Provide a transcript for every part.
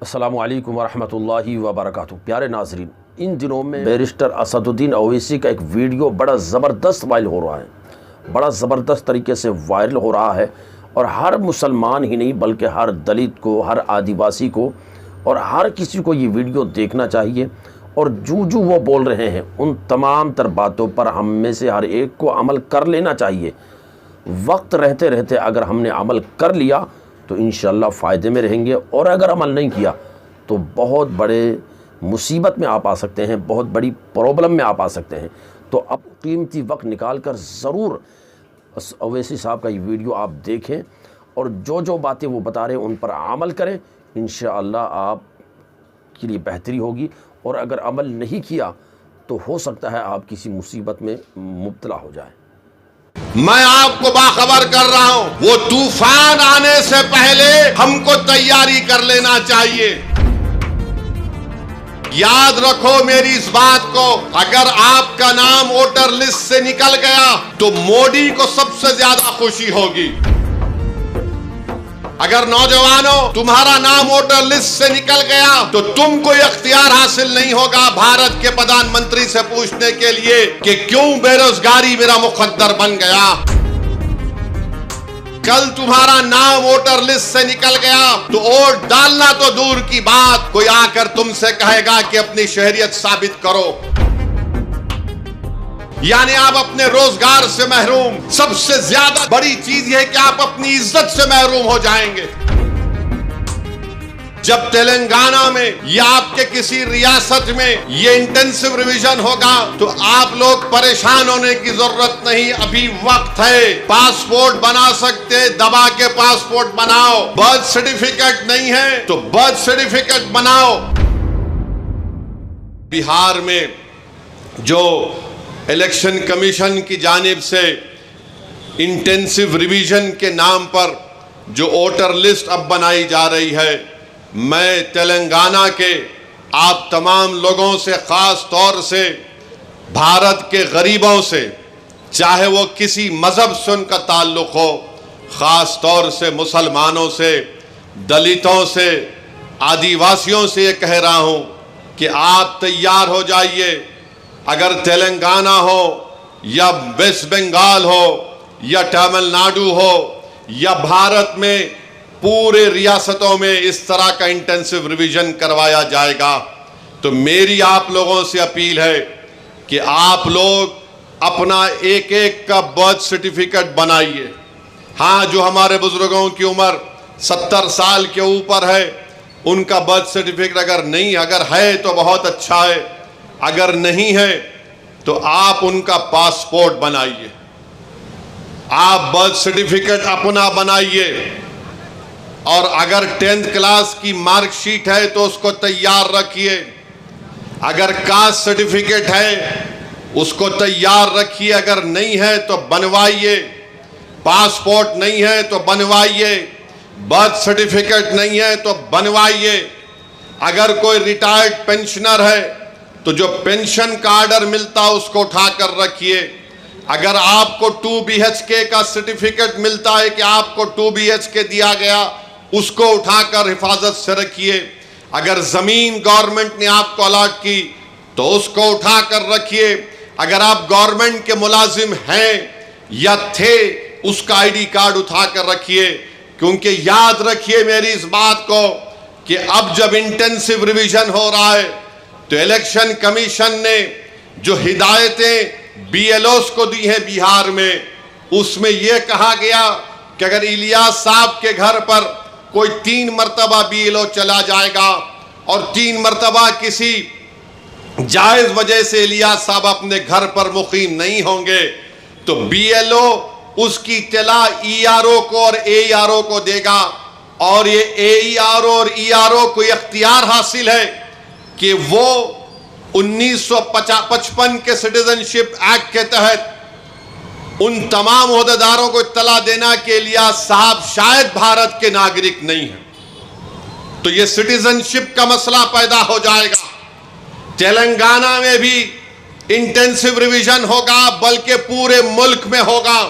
अस्सलामु अलैकुम वरहमतुल्लाहि वबरकातुहू। प्यारे नाजरीन, इन दिनों में बैरिस्टर असदुद्दीन ओवैसी का एक वीडियो बड़ा ज़बरदस्त वायरल हो रहा है, बड़ा ज़बरदस्त तरीके से वायरल हो रहा है और हर मुसलमान ही नहीं बल्कि हर दलित को, हर आदिवासी को और हर किसी को ये वीडियो देखना चाहिए। और जो वो बोल रहे हैं उन तमाम तर बातों पर हम में से हर एक को अमल कर लेना चाहिए। वक्त रहते रहते अगर हमने अमल कर लिया तो इंशाअल्लाह फ़ायदे में रहेंगे, और अगर अमल नहीं किया तो बहुत बड़े मुसीबत में आप आ सकते हैं, बहुत बड़ी प्रॉब्लम में आप आ सकते हैं। तो अब कीमती वक्त निकाल कर ज़रूर ओवैसी साहब का ये वीडियो आप देखें और जो बातें वो बता रहे हैं उन पर अमल करें। इंशाअल्लाह आप के लिए बेहतरी होगी, और अगर अमल नहीं किया तो हो सकता है आप किसी मुसीबत में मुब्तला हो जाए। मैं आपको बाखबर कर रहा हूं, वो तूफान आने से पहले हमको तैयारी कर लेना चाहिए। याद रखो मेरी इस बात को, अगर आपका नाम वोटर लिस्ट से निकल गया तो मोदी को सबसे ज्यादा खुशी होगी। अगर नौजवानों तुम्हारा नाम वोटर लिस्ट से निकल गया तो तुमको इख्तियार हासिल नहीं होगा भारत के प्रधानमंत्री से पूछने के लिए कि क्यों बेरोजगारी मेरा मुकद्दर बन गया। कल तुम्हारा नाम वोटर लिस्ट से निकल गया तो वोट डालना तो दूर की बात, कोई आकर तुमसे कहेगा कि अपनी शहरियत साबित करो। यानी आप अपने रोजगार से महरूम, सबसे ज्यादा बड़ी चीज यह कि आप अपनी इज्जत से महरूम हो जाएंगे। जब तेलंगाना में या आपके किसी रियासत में ये इंटेंसिव रिवीजन होगा तो आप लोग परेशान होने की जरूरत नहीं, अभी वक्त है। पासपोर्ट बना सकते, दबा के पासपोर्ट बनाओ। बर्थ सर्टिफिकेट नहीं है तो बर्थ सर्टिफिकेट बनाओ। बिहार में जो इलेक्शन कमीशन की जानिब से इंटेंसिव रिवीजन के नाम पर जो वोटर लिस्ट अब बनाई जा रही है, मैं तेलंगाना के आप तमाम लोगों से, ख़ास तौर से भारत के गरीबों से, चाहे वो किसी मज़हब से उनका ताल्लुक़ हो, ख़ास तौर से मुसलमानों से, दलितों से, आदिवासियों से ये कह रहा हूँ कि आप तैयार हो जाइए। अगर तेलंगाना हो या वेस्ट बंगाल हो या तमिलनाडु हो या भारत में पूरे रियासतों में इस तरह का इंटेंसिव रिवीजन करवाया जाएगा, तो मेरी आप लोगों से अपील है कि आप लोग अपना एक एक का बर्थ सर्टिफिकेट बनाइए। हाँ, जो हमारे बुजुर्गों की उम्र 70 साल के ऊपर है उनका बर्थ सर्टिफिकेट अगर है तो बहुत अच्छा है, अगर नहीं है तो आप उनका पासपोर्ट बनाइए, आप बर्थ सर्टिफिकेट अपना बनाइए। और अगर 10th क्लास की मार्कशीट है तो उसको तैयार रखिए। अगर कास्ट सर्टिफिकेट है उसको तैयार रखिए, अगर नहीं है तो बनवाइए। पासपोर्ट नहीं है तो बनवाइए, बर्थ सर्टिफिकेट नहीं है तो बनवाइए। अगर कोई रिटायर्ड पेंशनर है तो जो पेंशन का ऑर्डर मिलता है उसको उठाकर रखिए। अगर आपको 2 BHK का सर्टिफिकेट मिलता है कि आपको 2 BHK दिया गया, उसको उठाकर हिफाजत से रखिए। अगर जमीन गवर्नमेंट ने आपको अलॉट की तो उसको उठाकर रखिए। अगर आप गवर्नमेंट के मुलाजिम हैं या थे, उसका ID कार्ड उठाकर रखिए। क्योंकि याद रखिए मेरी इस बात को कि अब जब इंटेंसिव रिवीजन हो रहा है तो इलेक्शन कमीशन ने जो हिदायतें BLOs को दी हैं बिहार में, उसमें यह कहा गया कि अगर इलियास साहब के घर पर कोई 3 मरतबा BLO चला जाएगा और 3 मरतबा किसी जायज वजह से इलियास साहब अपने घर पर मुकीम नहीं होंगे तो BLO उसकी इत्तला ERO को और AERO को देगा। और ये AERO और ERO को इख्तियार हासिल है कि वो 1955 के सिटीजनशिप एक्ट के तहत उन तमाम ओहदेदारों को इत्तला देना के लिए साहब शायद भारत के नागरिक नहीं है, तो ये सिटीजनशिप का मसला पैदा हो जाएगा। तेलंगाना में भी इंटेंसिव रिवीजन होगा, बल्कि पूरे मुल्क में होगा।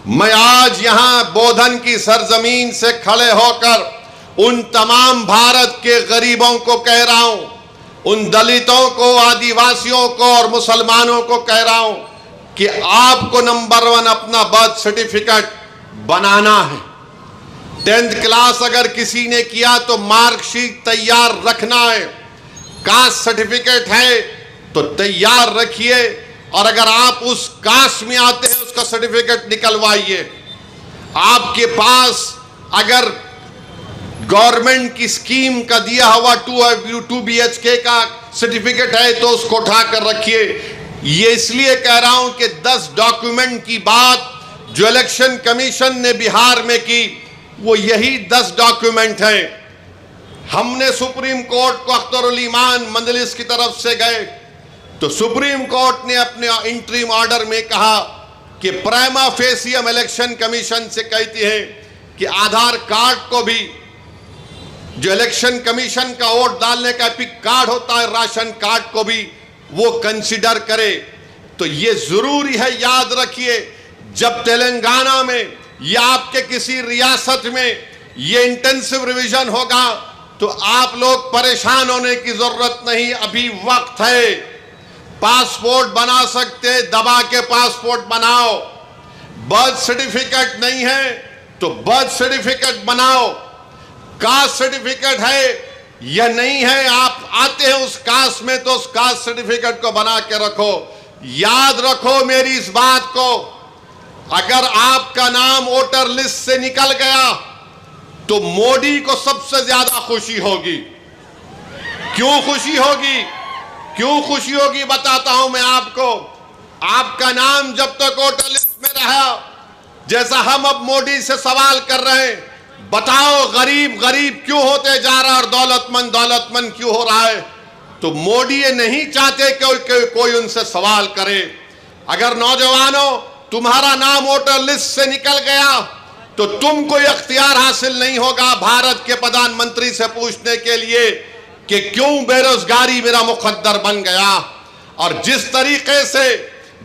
मैं आज यहां बोधन की सरजमीन से खड़े होकर उन तमाम भारत के गरीबों को कह रहा हूं, उन दलितों को, आदिवासियों को और मुसलमानों को कह रहा हूं कि आपको नंबर 1 अपना बर्थ सर्टिफिकेट बनाना है। 10th क्लास अगर किसी ने किया तो मार्कशीट तैयार रखना है। कास्ट सर्टिफिकेट है तो तैयार रखिए, और अगर आप उस कास्ट में आते हैं उसका सर्टिफिकेट निकलवाइए। आपके पास अगर गवर्नमेंट की स्कीम का दिया हुआ 2 BHK का सर्टिफिकेट है तो उसको उठाकर रखिए। ये इसलिए कह रहा हूं कि 10 डॉक्यूमेंट की बात जो इलेक्शन कमीशन ने बिहार में की, वो यही 10 डॉक्यूमेंट हैं। हमने सुप्रीम कोर्ट को अख्तरुल ईमान मजलिस की तरफ से गए तो सुप्रीम कोर्ट ने अपने इंटरिम ऑर्डर में कहा कि प्राइमा फेसी हम इलेक्शन कमीशन से कहते हैं कि आधार कार्ड को भी, जो इलेक्शन कमीशन का वोट डालने का एपिक कार्ड होता है, राशन कार्ड को भी वो कंसीडर करे। तो ये जरूरी है, याद रखिए, जब तेलंगाना में या आपके किसी रियासत में ये इंटेंसिव रिवीजन होगा तो आप लोग परेशान होने की जरूरत नहीं, अभी वक्त है। पासपोर्ट बना सकते, दबा के पासपोर्ट बनाओ। बर्थ सर्टिफिकेट नहीं है तो बर्थ सर्टिफिकेट बनाओ। कास्ट सर्टिफिकेट है या नहीं है, आप आते हैं उस कास्ट में तो उस कास्ट सर्टिफिकेट को बना के रखो। याद रखो मेरी इस बात को, अगर आपका नाम वोटर लिस्ट से निकल गया तो मोदी को सबसे ज्यादा खुशी होगी। क्यों खुशी होगी? क्यों खुशी होगी बताता हूं मैं आपको। आपका नाम जब तक वोटर लिस्ट में रहा, जैसा हम अब मोदी से सवाल कर रहे हैं, बताओ गरीब गरीब क्यों होते जा रहा है और दौलतमंद क्यों हो रहा है, तो मोदी ये नहीं चाहते कि कोई उनसे सवाल करे। अगर नौजवानों तुम्हारा नाम वोटर लिस्ट से निकल गया तो तुमको इख्तियार हासिल नहीं होगा भारत के प्रधानमंत्री से पूछने के लिए कि क्यों बेरोजगारी मेरा मुकद्दर बन गया। और जिस तरीके से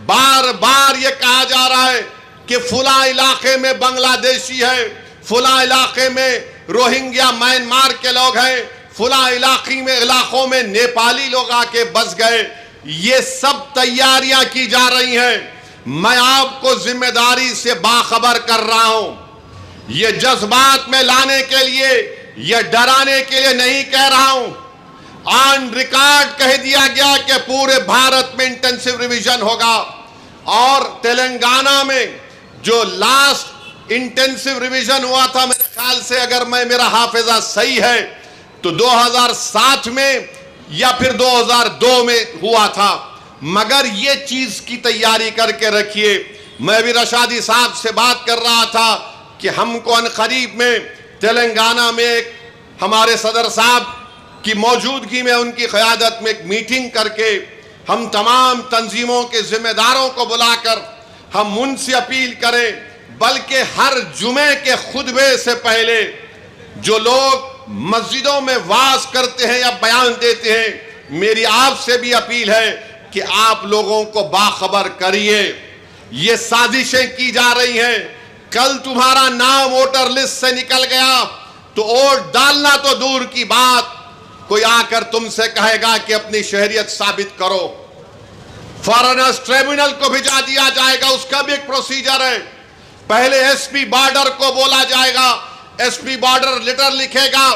बार बार ये कहा जा रहा है कि फुला इलाके में बांग्लादेशी है, फुला इलाके में रोहिंग्या म्यांमार के लोग हैं, फुला इलाकों में नेपाली लोग आके बस गए, ये सब तैयारियां की जा रही हैं। मैं आपको जिम्मेदारी से बाखबर कर रहा हूं। ये जज्बात में लाने के लिए, ये डराने के लिए नहीं कह रहा हूं। ऑन रिकॉर्ड कह दिया गया कि पूरे भारत में इंटेंसिव रिवीजन होगा, और तेलंगाना में जो लास्ट इंटेंसिव रिवीजन हुआ था, मेरे ख्याल से अगर मेरा हाफिजा सही है तो 2007 में या फिर 2002 में हुआ था। मगर ये चीज की तैयारी करके रखिए। मैं भी रशादी साहब से बात कर रहा था कि हमको अनकरीब में तेलंगाना में एक हमारे सदर साहब की मौजूदगी में, उनकी क़यादत में एक मीटिंग करके हम तमाम तंजीमों के जिम्मेदारों को बुलाकर हम उनसे अपील करें, बल्कि हर जुमे के खुतबे से पहले जो लोग मस्जिदों में वाज करते हैं या बयान देते हैं, मेरी आपसे भी अपील है कि आप लोगों को बाखबर करिए। ये साजिशें की जा रही हैं। कल तुम्हारा नाम वोटर लिस्ट से निकल गया तो वोट डालना तो दूर की बात, कोई आकर तुमसे कहेगा कि अपनी शहरियत साबित करो। फॉरेनर्स ट्रिब्यूनल को भिजा दिया जाएगा, उसका भी एक प्रोसीजर है। पहले एसपी बॉर्डर को बोला जाएगा, एसपी बॉर्डर लेटर लिखेगा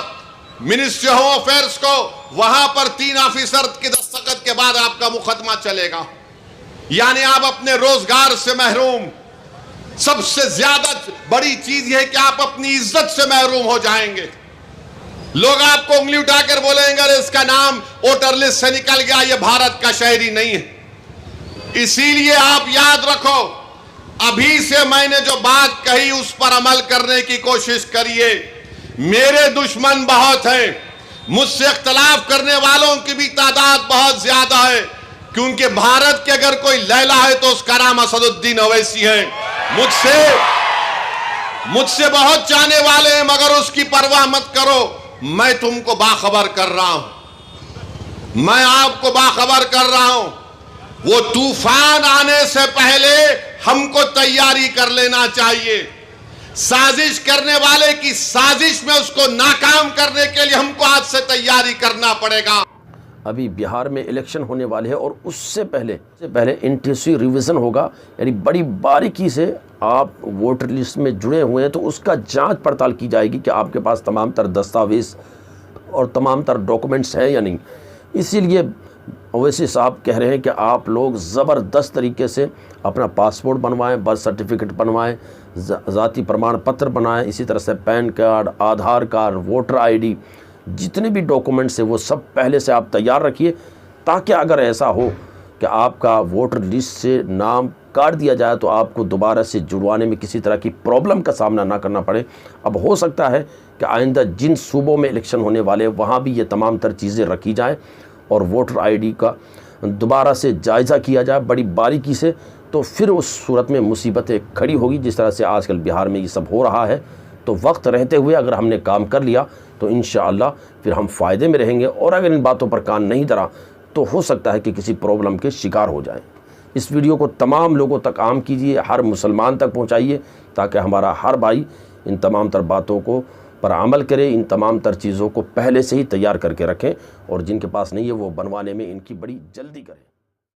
मिनिस्ट्री होम अफेयर्स को, वहां पर 3 ऑफिसर के दस्तखत के बाद आपका मुकदमा चलेगा। यानी आप अपने रोजगार से महरूम। सबसे ज्यादा बड़ी चीज यह है कि आप अपनी इज्जत से महरूम हो जाएंगे। लोग आपको उंगली उठाकर बोलेंगे अरे इसका नाम वोटर लिस्ट से निकल गया, ये भारत का शहरी नहीं है। इसीलिए आप याद रखो, अभी से मैंने जो बात कही उस पर अमल करने की कोशिश करिए। मेरे दुश्मन बहुत हैं, मुझसे इख्तलाफ करने वालों की भी तादाद बहुत ज्यादा है, क्योंकि भारत के अगर कोई लैला है तो उसका नाम असदुद्दीन ओवैसी है। मुझसे बहुत चाहने वाले हैं, मगर उसकी परवाह मत करो। मैं तुमको बाखबर कर रहा हूं, मैं आपको बाखबर कर रहा हूं। वो तूफान आने से पहले हमको तैयारी कर लेना चाहिए। साजिश करने वाले की साजिश में उसको नाकाम करने के लिए हमको आज से तैयारी करना पड़ेगा। अभी बिहार में इलेक्शन होने वाले हैं और उससे पहले इंटेंसिव रिवीजन होगा, यानी बड़ी बारीकी से आप वोटर लिस्ट में जुड़े हुए हैं तो उसका जांच पड़ताल की जाएगी कि आपके पास तमाम तर दस्तावेज़ और तमाम तर डॉक्यूमेंट्स हैं या नहीं। इसीलिए ओवैसी साहब कह रहे हैं कि आप लोग ज़बरदस्त तरीके से अपना पासपोर्ट बनवाएं, बर्थ सर्टिफिकेट बनवाएं, ज़ाती प्रमाण पत्र बनाएं, इसी तरह से पैन कार्ड, आधार कार्ड, वोटर आईडी, जितने भी डॉक्यूमेंट्स हैं वो सब पहले से आप तैयार रखिए, ताकि अगर ऐसा हो कि आपका वोटर लिस्ट से नाम काट दिया जाए तो आपको दोबारा से जुड़वाने में किसी तरह की प्रॉब्लम का सामना ना करना पड़े। अब हो सकता है कि आइंदा जिन सूबों में इलेक्शन होने वाले हैं वहाँ भी ये तमाम तर चीज़ें रखी जाएँ और वोटर आईडी का दोबारा से जायज़ा किया जाए बड़ी बारीकी से, तो फिर उस सूरत में मुसीबतें खड़ी होगी जिस तरह से आजकल बिहार में ये सब हो रहा है। तो वक्त रहते हुए अगर हमने काम कर लिया तो इंशाअल्लाह फिर हम फ़ायदे में रहेंगे, और अगर इन बातों पर कान नहीं धरा तो हो सकता है कि किसी प्रॉब्लम के शिकार हो जाएं। इस वीडियो को तमाम लोगों तक आम कीजिए, हर मुसलमान तक पहुंचाइए, ताकि हमारा हर भाई इन तमाम तर बातों को पर अमल करे, इन तमाम तर चीज़ों को पहले से ही तैयार करके रखें, और जिनके पास नहीं है वो बनवाने में इनकी बड़ी जल्दी करें।